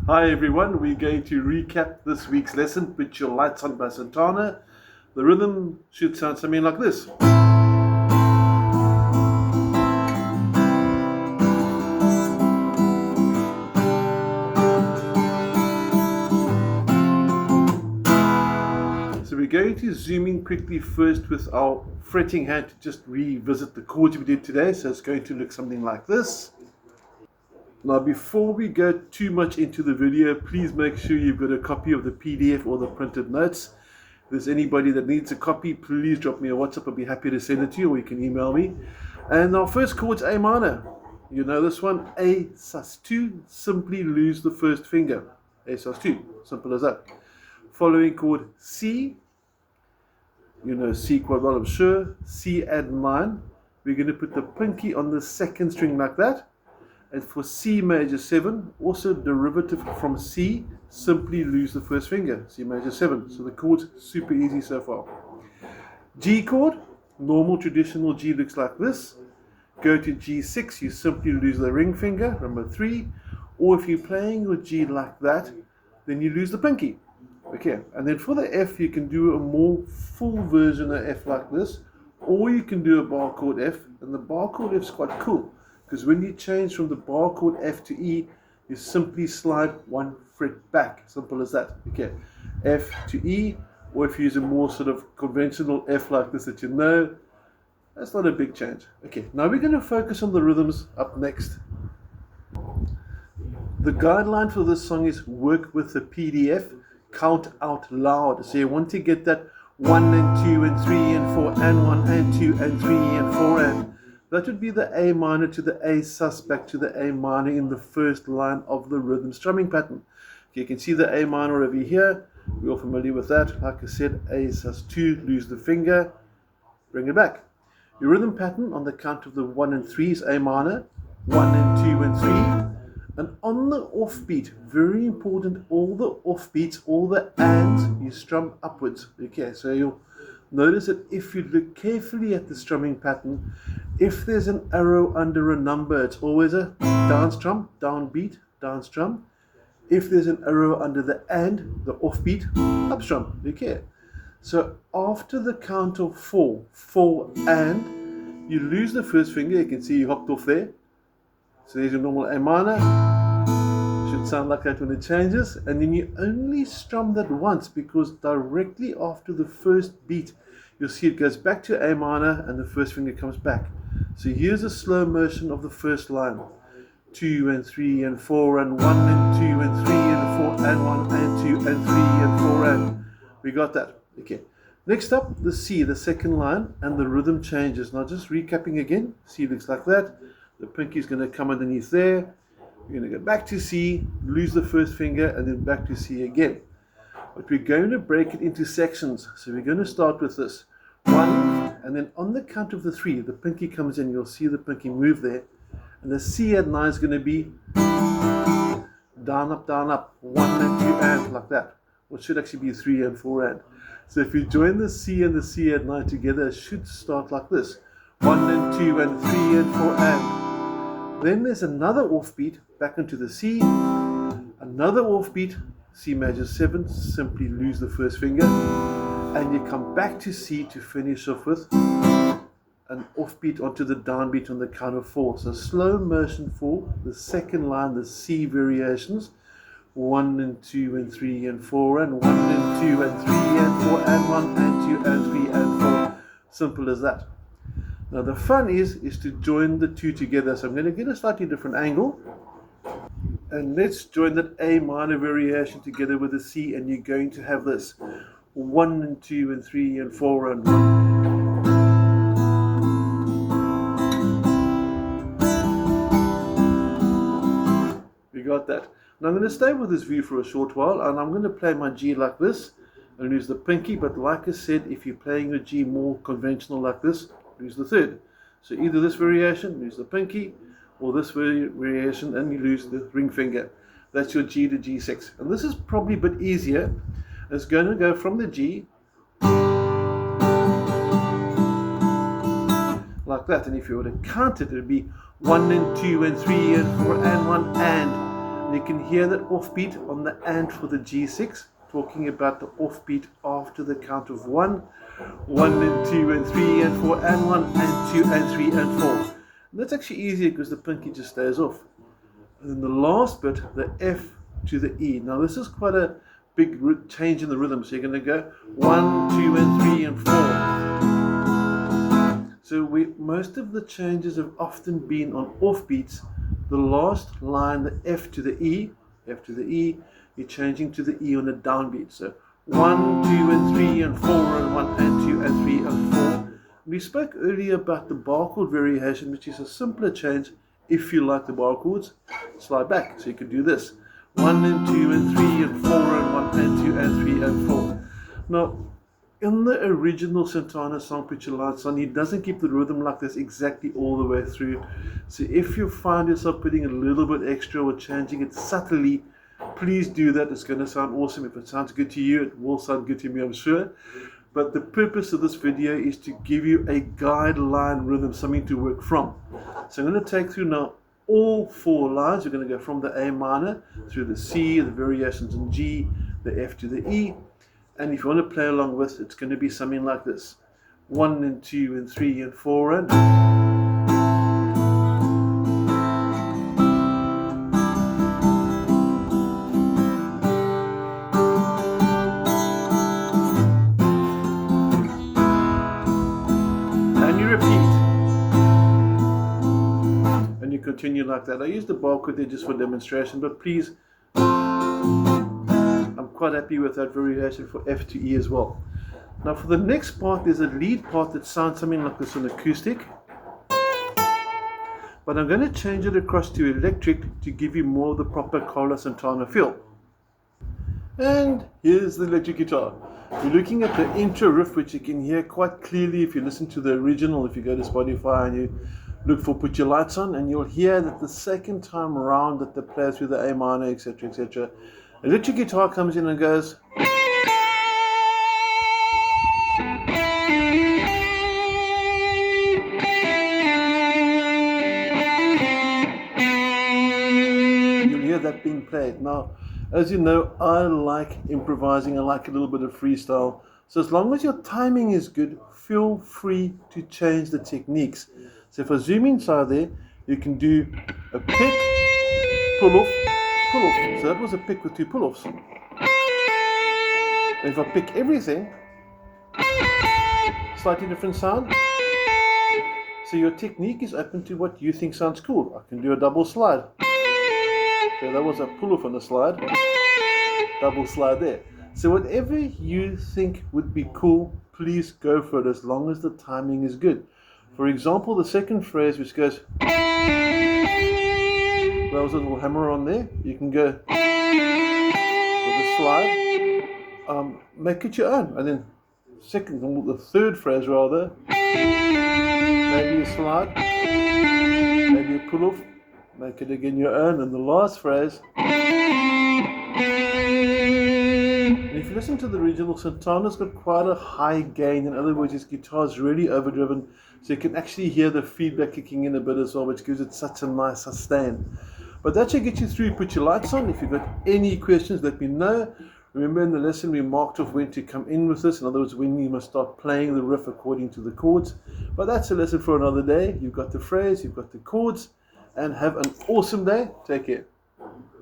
Hi everyone, we're going to recap this week's lesson, Put Your Lights On by Santana. The rhythm should sound something like this. So we're going to zoom in quickly first with our fretting hand to just revisit the chords we did today. So it's going to look something like this. Now before we go too much into the video, please make sure you've got a copy of the PDF or the printed notes. If there's anybody that needs a copy, please drop me a WhatsApp. I'll be happy to send it to you, or you can email me. And our first chord's A minor. You know this one, A sus2, simply lose the first finger. A sus2, simple as that. Following chord C, you know C quite well, I'm sure. C add 9. We're going to put the pinky on the second string like that. And for C major 7, also derivative from C, simply lose the first finger, C major 7. So the chord's super easy so far. G chord, normal traditional G looks like this. Go to G6, you simply lose the ring finger, number 3. Or if you're playing your G like that, then you lose the pinky. Okay, and then for the F, you can do a more full version of F like this. Or you can do a bar chord F, and the bar chord F is quite cool. Because when you change from the bar chord F to E, you simply slide one fret back. Simple as that. Okay, F to E, or if you use a more sort of conventional F like this that you know, that's not a big change. Okay, now we're going to focus on the rhythms up next. The guideline for this song is work with the PDF, count out loud. So you want to get that 1 and 2 and 3 and 4 and 1 and 2 and 3 and 4 and. That would be the A minor to the A sus back to the A minor in the first line of the rhythm strumming pattern. Okay, you can see the A minor over here. We're all familiar with that. Like I said, A sus2, lose the finger, bring it back. Your rhythm pattern on the count of the 1 and 3 is A minor, 1 and 2 and 3. And on the offbeat, very important, all the offbeats, all the ands, you strum upwards. Okay, so you'll notice that if you look carefully at the strumming pattern, if there's an arrow under a number, it's always a down strum, down beat, down strum. If there's an arrow under the and, the offbeat, up strum. Okay. So after the count of 4, 4 and, you lose the first finger. You can see you hopped off there. So there's your normal A minor. Should sound like that when it changes. And then you only strum that once, because directly after the first beat, you'll see it goes back to A minor and the first finger comes back. So here's a slow motion of the first line. 2 and 3 and 4 and 1 and 2 and 3 and 4 and 1 and 2 and 3 and 4 and. We got that. Okay. Next up, the C, the second line, and the rhythm changes. Now just recapping again. C looks like that. The pinky is going to come underneath there. We're going to go back to C, lose the first finger, and then back to C again. But we're going to break it into sections. So we're going to start with this. 1, and then on the count of the 3, the pinky comes in. You'll see the pinky move there. And the C at 9 is going to be down, up, 1 and 2 and, like that. Or it should actually be 3 and 4 and. So if you join the C and the C at 9 together, it should start like this. 1 and 2 and 3 and 4 and. Then there's another offbeat back into the C. Another offbeat, C major 7, simply lose the first finger. And you come back to C to finish off with an offbeat onto the downbeat on the count of 4. So slow motion for the second line, the C variations. 1 and 2 and 3 and 4 and 1 and 2 and 3 and 4 and 1 and 2 and 3 and 4. Simple as that. Now the fun is to join the two together. So I'm going to get a slightly different angle. And let's join that A minor variation together with the C, and you're going to have this. 1 and 2 and 3 and 4 and 1. We got that. Now I'm going to stay with this view for a short while, and I'm going to play my G like this and lose the pinky. But like I said, if you're playing a G more conventional like this, lose the third. So either this variation, lose the pinky, or this variation and you lose the ring finger. That's your G to G6. And this is probably a bit easier. It's going to go from the G like that. And if you were to count it, it would be 1 and 2 and 3 and 4 and 1 and. You can hear that offbeat on the and for the G6, talking about the offbeat after the count of 1. 1 and 2 and 3 and 4 and 1 and 2 and 3 and 4. And that's actually easier because the pinky just stays off. And then the last bit, the F to the E. Now this is quite a big change in the rhythm. So you're going to go 1, 2 and 3 and 4. So most of the changes have often been on offbeats. The last line, the F to the E, you're changing to the E on a downbeat. So 1, 2 and 3 and 4 and 1 and 2 and 3 and 4. We spoke earlier about the bar chord variation, which is a simpler change. If you like the bar chords, slide back. So you can do this. 1 and 2 and 3 and 4 and 1 and 2 and 3 and 4. Now, in the original Santana song, Put Your Lights On, he doesn't keep the rhythm like this exactly all the way through. So if you find yourself putting a little bit extra or changing it subtly, please do that. It's going to sound awesome. If it sounds good to you, it will sound good to me, I'm sure. But the purpose of this video is to give you a guideline rhythm, something to work from. So I'm going to take through now all 4 lines. We're going to go from the A minor through the C, the variations in G, the F to the E. And if you want to play along with, it's going to be something like this. 1 and 2 and 3 and 4 and... and you repeat. And you continue like that. I use the bar chord there just for demonstration, but please, I'm quite happy with that variation for F to E as well. Now for the next part, there's a lead part that sounds something like this on acoustic. But I'm going to change it across to electric to give you more of the proper Carlos Santana feel. And here's the electric guitar. We're looking at the intro riff, which you can hear quite clearly if you listen to the original, if you go to Spotify and you look for Put Your Lights On, and you'll hear that the second time around that they play through the A minor, etc., etc., electric guitar comes in and goes. You'll hear that being played. Now, as you know, I like improvising, I like a little bit of freestyle. So as long as your timing is good, feel free to change the techniques. So if I zoom inside there, you can do a pick, pull off, pull off. So that was a pick with 2 pull-offs. And if I pick everything, slightly different sound. So your technique is open to what you think sounds cool. I can do a double slide. So that was a pull-off on the slide. Double slide there. So whatever you think would be cool, please go for it as long as the timing is good. For example, the second phrase, which goes, there was a little hammer on there. You can go with a slide, make it your own. And then the third phrase rather, maybe a slide, maybe a pull off, make it again your own. And the last phrase, and if you listen to the original, Santana's got quite a high gain. In other words, his guitar is really overdriven, so you can actually hear the feedback kicking in a bit as well, which gives it such a nice sustain. But that should get you through Put Your Lights On. If you've got any questions, let me know. Remember in the lesson we marked off when to come in with this. In other words, when you must start playing the riff according to the chords. But that's a lesson for another day. You've got the phrase, you've got the chords, and have an awesome day. Take care.